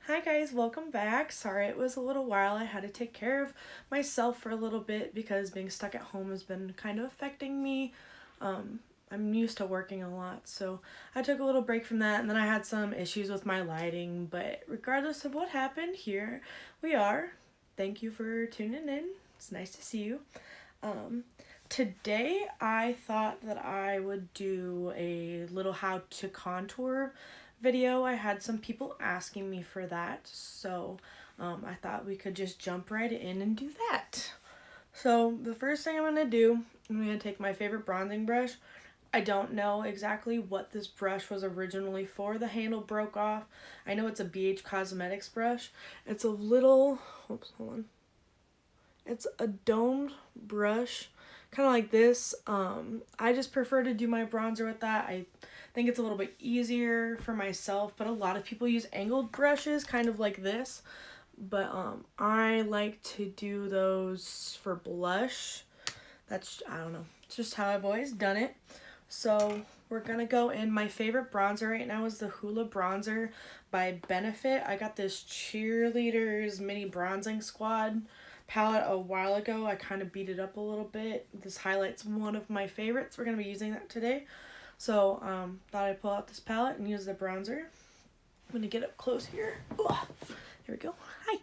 Hi guys, welcome back. Sorry it was a little while. I had to take care of myself for a little bit because being stuck at home has been kind of affecting me. I'm used to working a lot, so I took a little break from that, and then I had some issues with my lighting, but regardless of what happened, here we are. Thank you for tuning in. It's nice to see you. Today I thought that I would do a little how to contour video. I had some people asking me for that, so I thought we could just jump right in and do that. So the first thing I'm going to do, I'm going to take my favorite bronzing brush. I don't know exactly what this brush was originally for. The handle broke off. I know it's a BH Cosmetics brush. It's a little, oops, hold on. It's a domed brush, kind of like this. I just prefer to do my bronzer with that. I think it's a little bit easier for myself, but a lot of people use angled brushes, kind of like this. But I like to do those for blush. That's, I don't know, it's just how I've always done it. So we're gonna go in. My favorite bronzer right now is the Hoola bronzer by Benefit. I got this Cheerleaders Mini Bronzing Squad palette a while ago. I kind of beat it up a little bit. This highlight's one of my favorites. We're gonna be using that today. So thought I'd pull out this palette and use the bronzer. I'm gonna get up close here. Ugh. Here we go. Hi.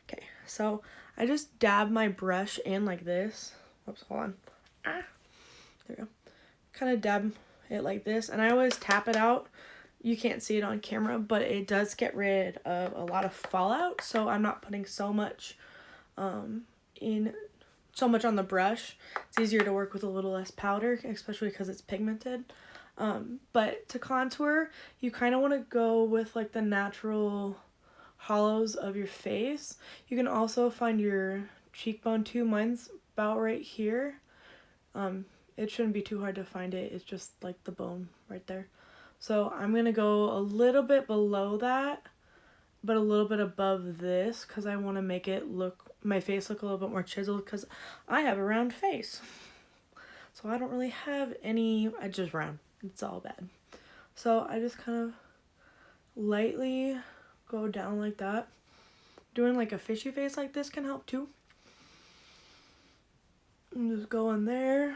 Okay, so I just dab my brush in like this. Oops, hold on. There we go. Kind of dab it like this, and I always tap it out. You can't see it on camera, but it does get rid of a lot of fallout, so I'm not putting so much on the brush. It's easier to work with a little less powder, especially because it's pigmented. But to contour, you kind of want to go with like the natural hollows of your face. You can also find your cheekbone too. Mine's about right here. It shouldn't be too hard to find it. It's just like the bone right there. So I'm going to go a little bit below that, but a little bit above this because I want to make it look, my face look a little bit more chiseled because I have a round face. So I don't really have any, I just round. It's all bad. So I just kind of lightly go down like that. Doing like a fishy face like this can help too. And just go in there.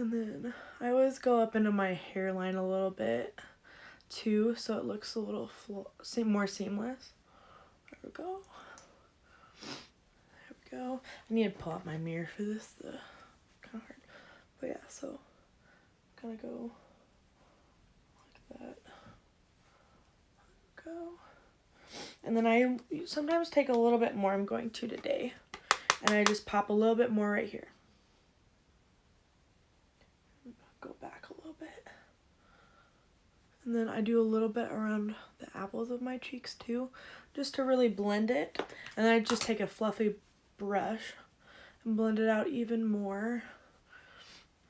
And then I always go up into my hairline a little bit too, so it looks a little more seamless. There we go. There we go. I need to pull out my mirror for this. Kind of hard. But yeah, so I'm gonna go like that. Go. And then I sometimes take a little bit more. I'm going to today. And I just pop a little bit more right here. Go back a little bit. And then I do a little bit around the apples of my cheeks too, just to really blend it. And then I just take a fluffy brush and blend it out even more,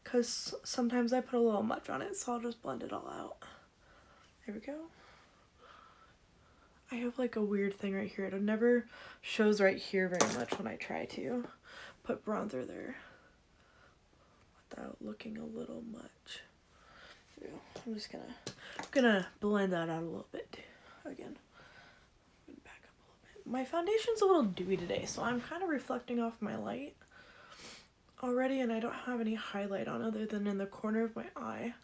because sometimes I put a little much on it, so I'll just blend it all out. There we go. I have like a weird thing right here. It never shows right here very much when I try to put bronzer there without looking a little much. I'm just gonna blend that out a little bit again. Back up a little bit. My foundation's a little dewy today, so I'm kind of reflecting off my light already, and I don't have any highlight on other than in the corner of my eye.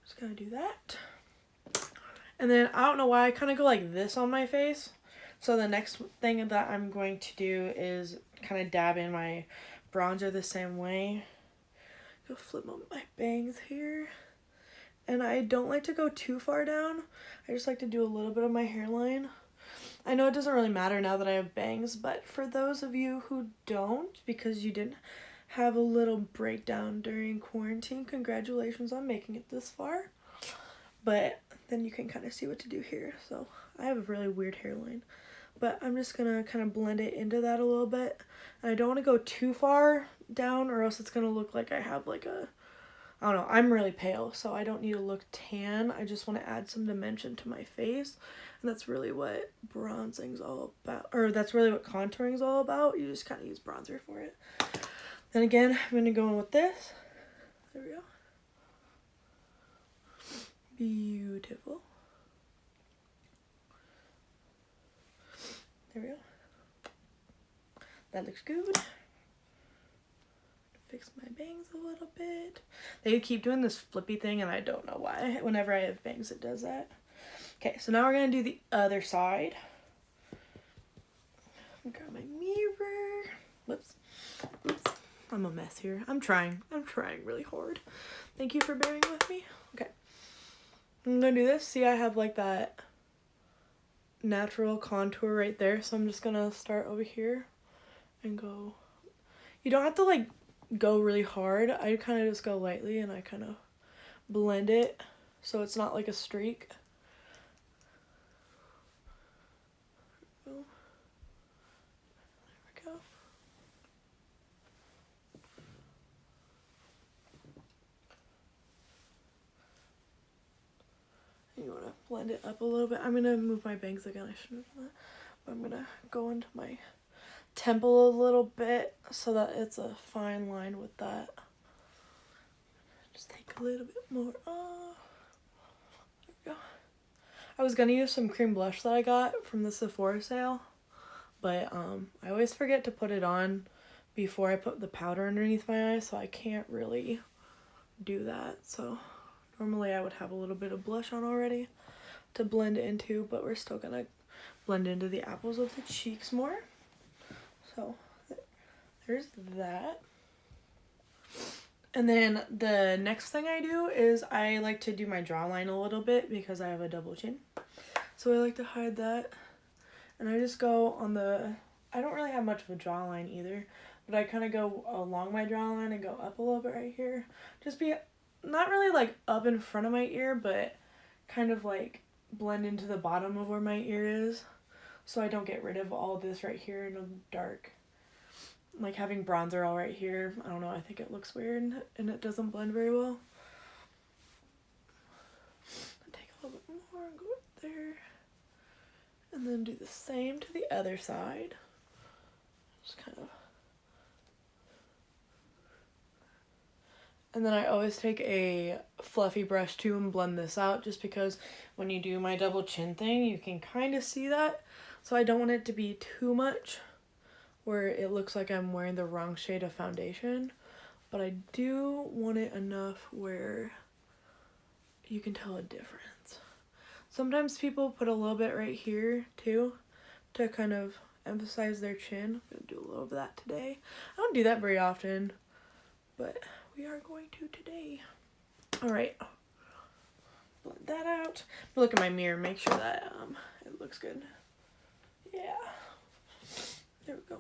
Just gonna do that. And then I don't know why I kind of go like this on my face. So the next thing that I'm going to do is kind of dab in my bronzer the same way. Go flip up my bangs here. And I don't like to go too far down. I just like to do a little bit of my hairline. I know it doesn't really matter now that I have bangs, but for those of you who don't, because you didn't have a little breakdown during quarantine, congratulations on making it this far. But then you can kind of see what to do here. So I have a really weird hairline, but I'm just gonna kind of blend it into that a little bit. And I don't want to go too far down, or else it's gonna look like I have like a, I don't know, I'm really pale, so I don't need to look tan. I just want to add some dimension to my face, and that's really what bronzing's all about, or that's really what contouring's all about. You just kind of use bronzer for it. Then again, I'm gonna go in with this. There we go. Beautiful. There we go. That looks good. Fix my bangs a little bit. They keep doing this flippy thing and I don't know why. Whenever I have bangs it does that. Okay, so now we're going to do the other side. Grab my mirror. Whoops. Oops. I'm a mess here. I'm trying really hard. Thank you for bearing with me. Okay. I'm going to do this. See, I have like that natural contour right there. So I'm just going to start over here and go. You don't have to like go really hard. I kind of just go lightly and I kind of blend it so it's not like a streak. There we go. You want to blend it up a little bit. I'm going to move my bangs again. I shouldn't have done that. But I'm going to go into my temple a little bit so that it's a fine line with that. Just take a little bit more off. There we go. I was going to use some cream blush that I got from the Sephora sale. But I always forget to put it on before I put the powder underneath my eyes. So I can't really do that. So normally I would have a little bit of blush on already to blend into, but we're still gonna blend into the apples of the cheeks more. So there's that. And then the next thing I do is I like to do my jawline a little bit because I have a double chin. So I like to hide that. And I just go on the, I don't really have much of a jawline either, but I kind of go along my jawline and go up a little bit right here. Just be not really like up in front of my ear, but kind of like blend into the bottom of where my ear is, so I don't get rid of all this right here in the dark. Like having bronzer all right here, I don't know, I think it looks weird and it doesn't blend very well. Take a little bit more and go up there, and then do the same to the other side. Just kind of. And then I always take a fluffy brush too and blend this out, just because when you do my double chin thing, you can kind of see that. So I don't want it to be too much where it looks like I'm wearing the wrong shade of foundation. But I do want it enough where you can tell a difference. Sometimes people put a little bit right here too to kind of emphasize their chin. I'm going to do a little of that today. I don't do that very often, but we are going to today. All right, blend that out. Look at my mirror, make sure that it looks good. Yeah, there we go.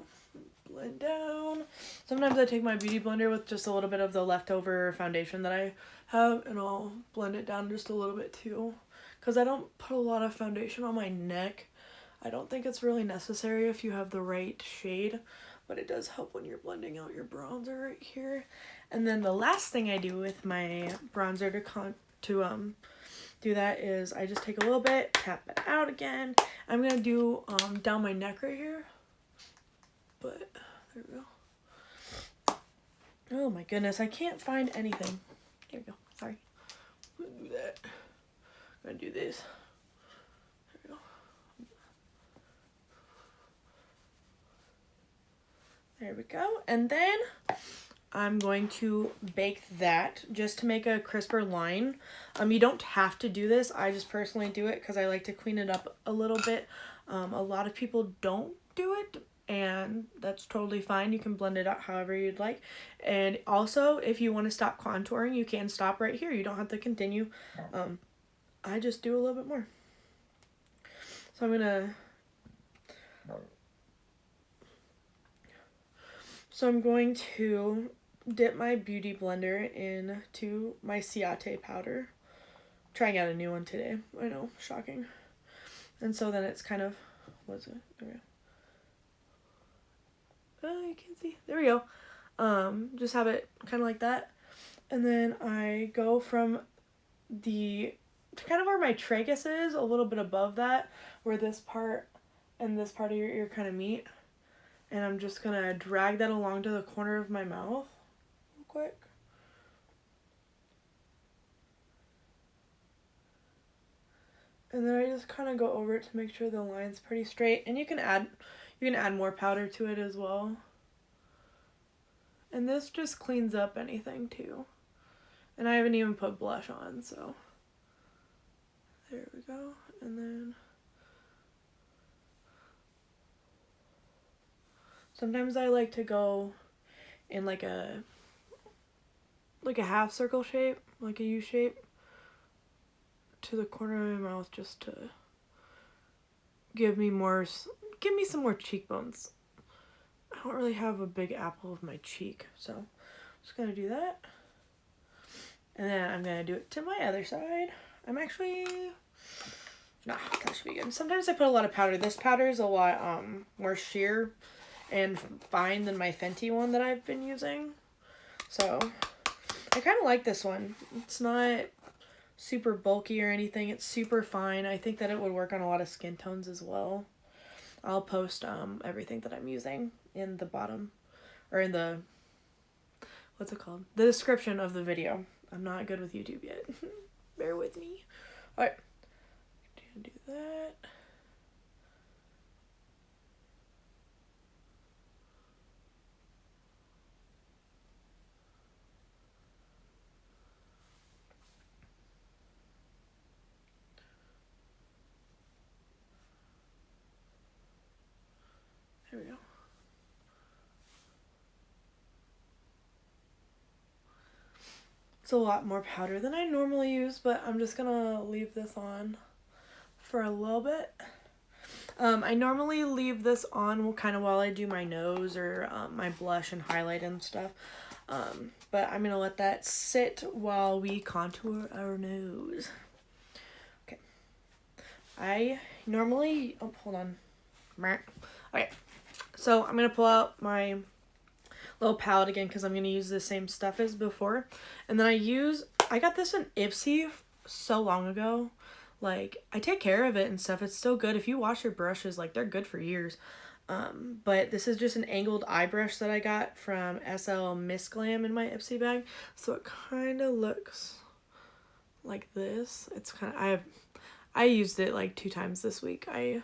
Blend down. Sometimes I take my beauty blender with just a little bit of the leftover foundation that I have, and I'll blend it down just a little bit too, because I don't put a lot of foundation on my neck. I don't think it's really necessary if you have the right shade, but it does help when you're blending out your bronzer right here. And then the last thing I do with my bronzer to do that is I just take a little bit, tap it out again. I'm gonna do down my neck right here, but there we go. Oh my goodness, I can't find anything. There we go, sorry. I'm gonna do that. I'm gonna do this. There we go. There we go, and then I'm going to bake that just to make a crisper line. You don't have to do this. I just personally do it because I like to clean it up a little bit. A lot of people don't do it, and that's totally fine. You can blend it out however you'd like. And also, if you want to stop contouring, you can stop right here. You don't have to continue. I just do a little bit more. So I'm going to dip my beauty blender into my Ciate powder. Trying out a new one today. I know, shocking. And so then it's kind of, what is it? There we go. Oh, you can't see. There we go. Just have it kind of like that. And then I go from the, kind of where my tragus is, a little bit above that, where this part and this part of your ear kind of meet. And I'm just going to drag that along to the corner of my mouth real quick. And then I just kind of go over it to make sure the line's pretty straight. And you can add more powder to it as well. And this just cleans up anything too. And I haven't even put blush on, so there we go. And then sometimes I like to go in like a half circle shape, like a U shape, to the corner of my mouth just to give me some more cheekbones. I don't really have a big apple of my cheek, so I'm just gonna do that. And then I'm gonna do it to my other side. That should be good. Sometimes I put a lot of powder. This powder is a lot more sheer and fine than my Fenty one that I've been using. So I kind of like this one. It's not super bulky or anything. It's super fine. I think that it would work on a lot of skin tones as well. I'll post everything that I'm using in the bottom, or in the, what's it called? The description of the video. I'm not good with YouTube yet. Bear with me. Alright. Do that. There we go. It's a lot more powder than I normally use, but I'm just gonna leave this on for a little bit. I normally leave this on kind of while I do my nose or my blush and highlight and stuff. But I'm gonna let that sit while we contour our nose. Okay. I normally, oh, hold on. Okay. So I'm gonna pull out my little palette again because I'm going to use the same stuff as before. And then I got this in Ipsy so long ago. Like, I take care of it and stuff. It's still good. If you wash your brushes, like, they're good for years. But this is just an angled eye brush that I got from slmissglam in my Ipsy bag. So it kind of looks like this. It's kind of, I used it like 2 times this week. I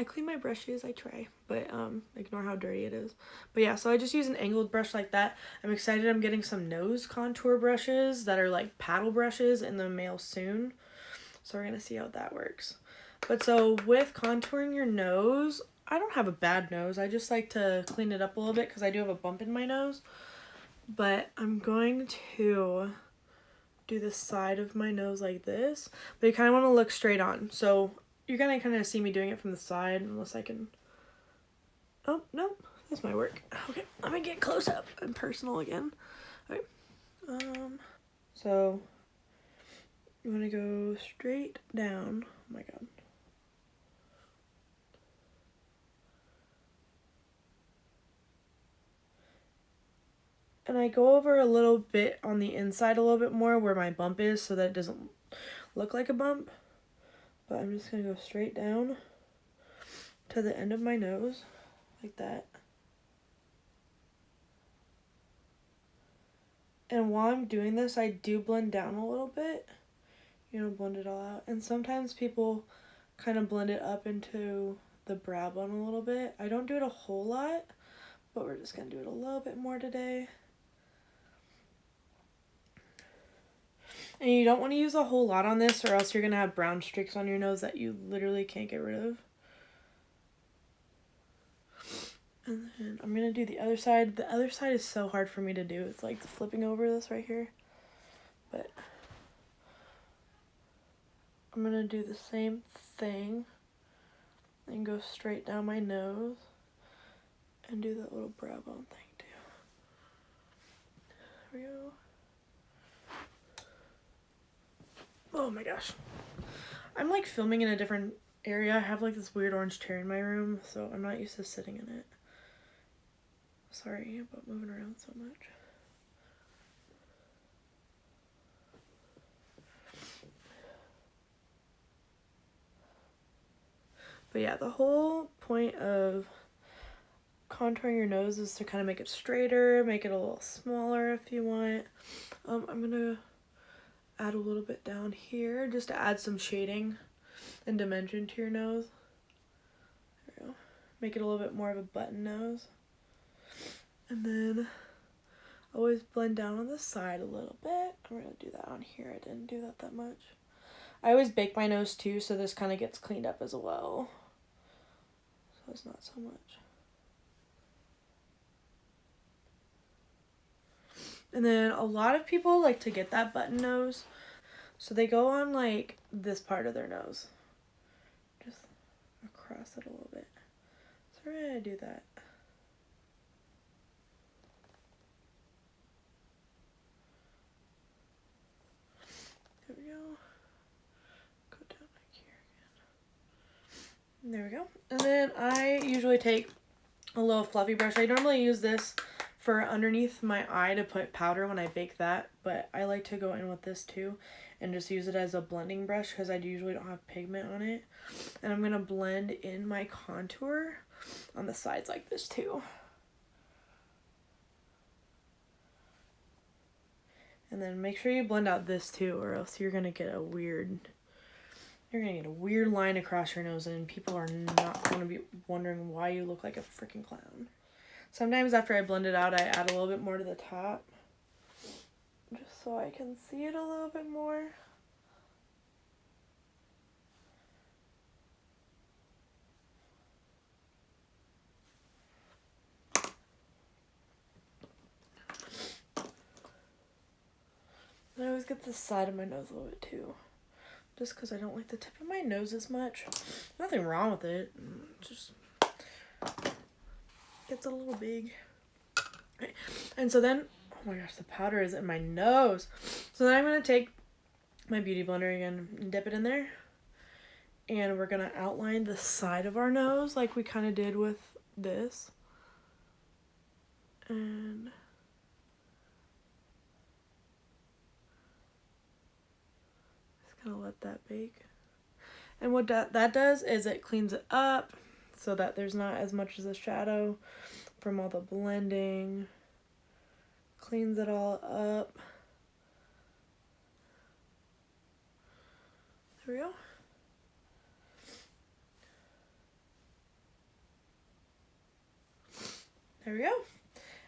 clean my brushes, I try, but ignore how dirty it is. But yeah, so I just use an angled brush like that. I'm excited. I'm getting some nose contour brushes that are like paddle brushes in the mail soon. So we're going to see how that works. But so with contouring your nose, I don't have a bad nose. I just like to clean it up a little bit because I do have a bump in my nose. But I'm going to do the side of my nose like this. But you kind of want to look straight on. So you're gonna kind of see me doing it from the side unless I can. Oh, no, this might work. Okay, let me get close up and personal again. Okay, so you want to go straight down. Oh my god. And I go over a little bit on the inside a little bit more where my bump is so that it doesn't look like a bump. But I'm just going to go straight down to the end of my nose, like that. And while I'm doing this, I do blend down a little bit. You know, blend it all out. And sometimes people kind of blend it up into the brow bone a little bit. I don't do it a whole lot, but we're just going to do it a little bit more today. And you don't want to use a whole lot on this or else you're going to have brown streaks on your nose that you literally can't get rid of. And then I'm going to do the other side. The other side is so hard for me to do. It's like flipping over this right here. But I'm going to do the same thing and go straight down my nose and do that little brow bone thing too. There we go. Oh my gosh. I'm like filming in a different area. I have like this weird orange chair in my room, so I'm not used to sitting in it. Sorry about moving around so much. But yeah, the whole point of contouring your nose is to kind of make it straighter, make it a little smaller if you want. I'm gonna add a little bit down here just to add some shading and dimension to your nose. There we go. Make it a little bit more of a button nose. And then always blend down on the side a little bit. I'm going to do that on here. I didn't do that much. I always bake my nose too, so this kind of gets cleaned up as well. So it's not so much. And then a lot of people like to get that button nose, so they go on like this part of their nose, just across it a little bit. So we're gonna do that. There we go. Go down like here again. There we go. And then I usually take a little fluffy brush. I normally use this for underneath my eye to put powder when I bake that, but I like to go in with this too and just use it as a blending brush because I usually don't have pigment on it. And I'm going to blend in my contour on the sides like this too. And then make sure you blend out this too, or else you're going to get a weird line across your nose, and people are not going to be wondering why you look like a freaking clown. Sometimes after I blend it out, I add a little bit more to the top, just so I can see it a little bit more. I always get the side of my nose a little bit too, just because I don't like the tip of my nose as much. Nothing wrong with it, just gets a little big. Okay. And so then, oh my gosh, the powder is in my nose. So then I'm going to take my beauty blender again and dip it in there. And we're going to outline the side of our nose like we kind of did with this. And just going to let that bake. And what that does is it cleans it up so that there's not as much as a shadow from all the blending. Cleans it all up. There we go. There we go.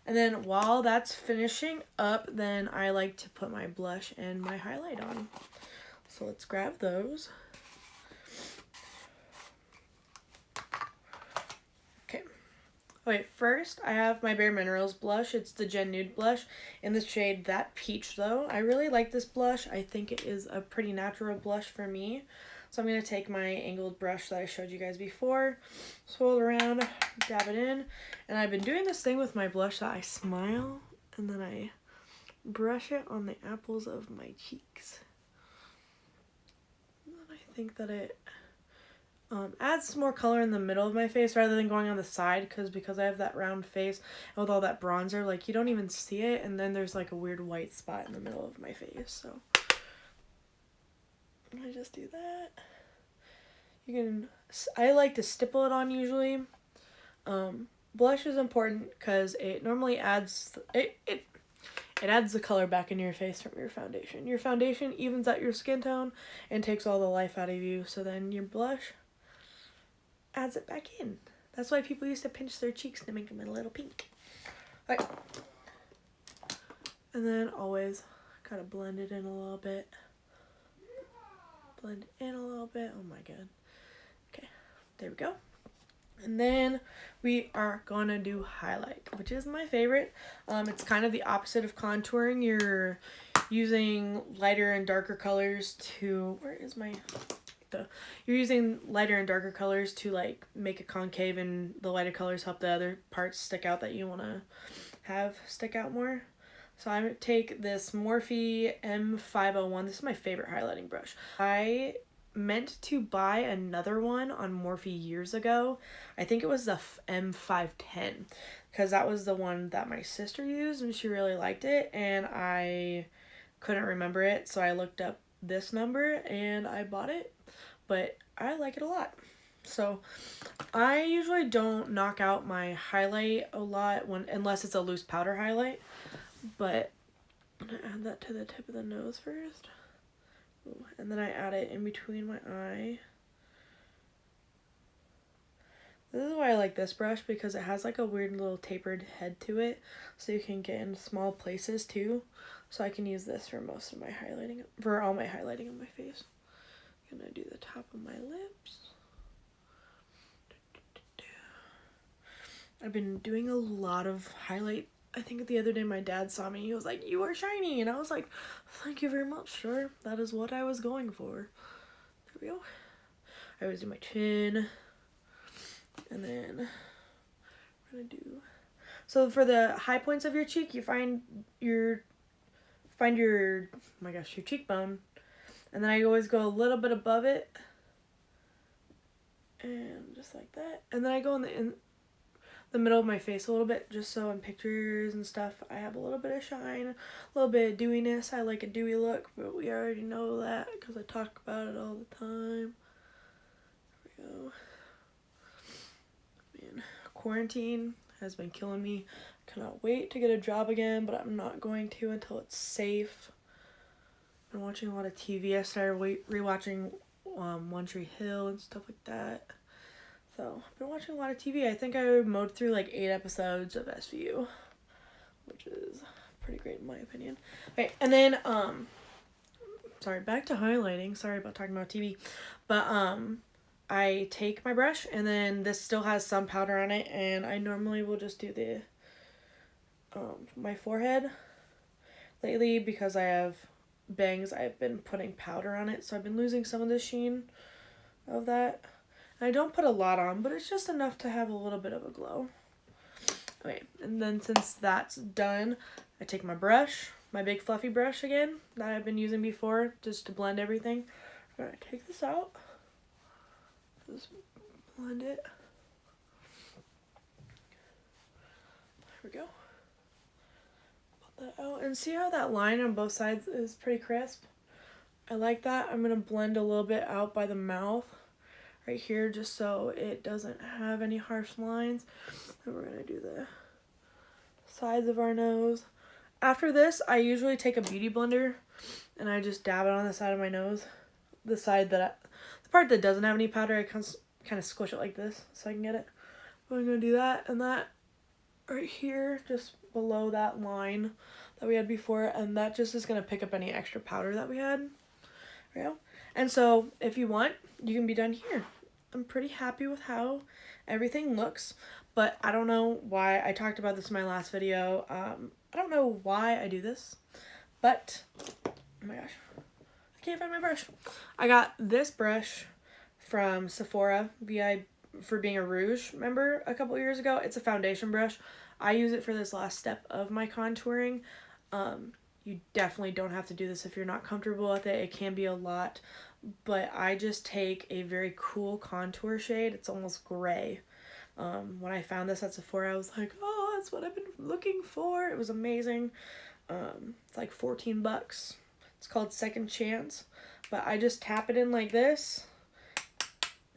And then while that's finishing up, then I like to put my blush and my highlight on. So let's grab those. Okay, first I have my bareMinerals blush. It's the Gen Nude blush in the shade That Peach Tho. I really like this blush. I think it is a pretty natural blush for me. So I'm going to take my angled brush that I showed you guys before, swirl it around, dab it in. And I've been doing this thing with my blush that I smile and then I brush it on the apples of my cheeks. And then I think that it adds more color in the middle of my face rather than going on the side, because I have that round face and with all that bronzer, like you don't even see it, and then there's like a weird white spot in the middle of my face. So I just do that. I like to stipple it on usually. Blush is important because it normally adds it adds the color back in your face from your foundation. Your foundation evens out your skin tone and takes all the life out of you, so then your blush adds it back in. That's why people used to pinch their cheeks to make them a little pink. Okay. And then always kind of blend it in a little bit. Blend it in a little bit. Oh my god. Okay, there we go. And then we are gonna do highlight, which is my favorite. It's kind of the opposite of contouring. You're using lighter and darker colors to, you're using lighter and darker colors to like make a concave, and the lighter colors help the other parts stick out that you want to have stick out more. So I'm going to take this Morphe M501. This is my favorite highlighting brush. I meant to buy another one on Morphe years ago. I think it was the M510, because that was the one that my sister used and she really liked it, and I couldn't remember it, so I looked up this number and I bought it. But I like it a lot. So I usually don't knock out my highlight a lot unless it's a loose powder highlight. But I'm gonna add that to the tip of the nose first. Ooh, and then I add it in between my eye. This is why I like this brush, because it has like a weird little tapered head to it, so you can get in small places too. So I can use this for most of my highlighting, for all my highlighting on my face. I'm gonna do the top of my lips. I've been doing a lot of highlight. I think the other day my dad saw me, he was like, "You are shiny," and I was like, "Thank you very much, sir. That is what I was going for." There we go. I always do my chin. And then we're gonna do, so for the high points of your cheek, you find your, oh my gosh, your cheekbone, and then I always go a little bit above it, and just like that, and then I go in the middle of my face a little bit, just so in pictures and stuff I have a little bit of shine, a little bit of dewiness. I like a dewy look, but we already know that because I talk about it all the time. There we go. Man, quarantine has been killing me. I cannot wait to get a job again, but I'm not going to until it's safe. I've been watching a lot of TV. I started rewatching One Tree Hill and stuff like that. So, I've been watching a lot of TV. I think I mowed through like 8 episodes of SVU, which is pretty great in my opinion. Okay, and then, sorry, back to highlighting. Sorry about talking about TV. But, I take my brush, and then this still has some powder on it, and I normally will just do the, my forehead. Lately, because I have bangs, I've been putting powder on it, so I've been losing some of the sheen of that. I don't put a lot on, but it's just enough to have a little bit of a glow. Okay, and then since that's done, I take my brush, my big fluffy brush again, that I've been using before, just to blend everything. I'm gonna take this out. Just blend it. There we go. Put that out, and see how that line on both sides is pretty crisp? I like that. I'm gonna blend a little bit out by the mouth right here, just so it doesn't have any harsh lines. And we're gonna do the sides of our nose. After this, I usually take a beauty blender and I just dab it on the side of my nose. The side that the part that doesn't have any powder, I kind of squish it like this so I can get it. But I'm gonna do that and that right here, just below that line that we had before, and that just is gonna pick up any extra powder that we had. There we go. And so, if you want, you can be done here. I'm pretty happy with how everything looks, but I don't know why. I talked about this in my last video. I don't know why I do this, but, oh my gosh, I can't find my brush. I got this brush from Sephora, VIB for being a rouge member a couple years ago. It's a foundation brush. I use it for this last step of my contouring. You definitely don't have to do this if you're not comfortable with it. It can be a lot, but I just take a very cool contour shade. It's almost gray. When I found this at Sephora, I was like, oh, that's what I've been looking for. It was amazing. It's like 14 bucks. It's called Second Chance, but I just tap it in like this,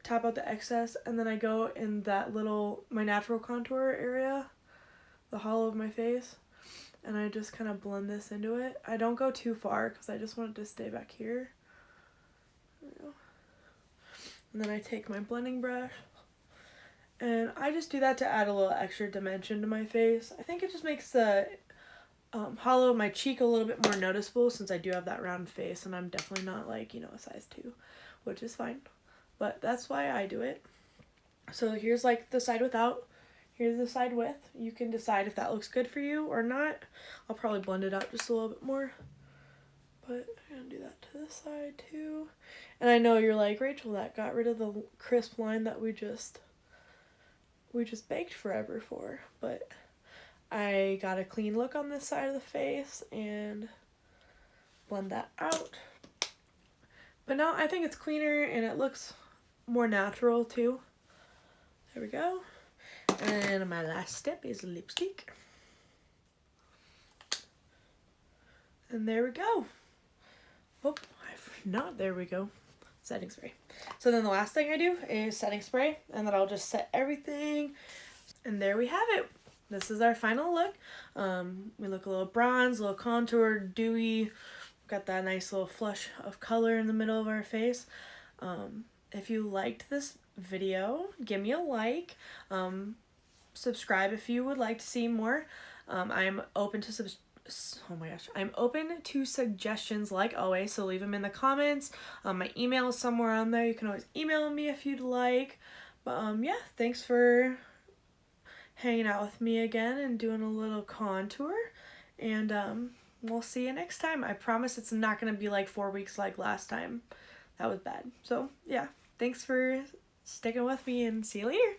tap out the excess, and then I go in that little, my natural contour area, the hollow of my face, and I just kind of blend this into it. I don't go too far because I just want it to stay back here. There we go. And then I take my blending brush, and I just do that to add a little extra dimension to my face. I think it just makes the hollow of my cheek a little bit more noticeable, since I do have that round face, and I'm definitely not like, you know, a size 2, which is fine. But that's why I do it. So here's like the side without. Here's the side with. You can decide if that looks good for you or not. I'll probably blend it out just a little bit more. But I'm going to do that to this side too. And I know you're like, Rachel, that got rid of the crisp line that we just baked forever for. But I got a clean look on this side of the face and blend that out. But now I think it's cleaner and it looks more natural too. There we go. And my last step is lipstick. And there we go. Oh, there we go. Setting spray. So then the last thing I do is setting spray, and then I'll just set everything. And there we have it. This is our final look. We look a little bronze, a little contour, dewy, got that nice little flush of color in the middle of our face. If you liked this video, give me a like. Subscribe if you would like to see more. I'm open to I'm open to suggestions like always, so leave them in the comments. My email is somewhere on there. You can always email me if you'd like. But yeah, thanks for hanging out with me again and doing a little contour. And we'll see you next time. I promise it's not going to be like 4 weeks like last time. That was bad. So yeah, thanks for sticking with me and see you later.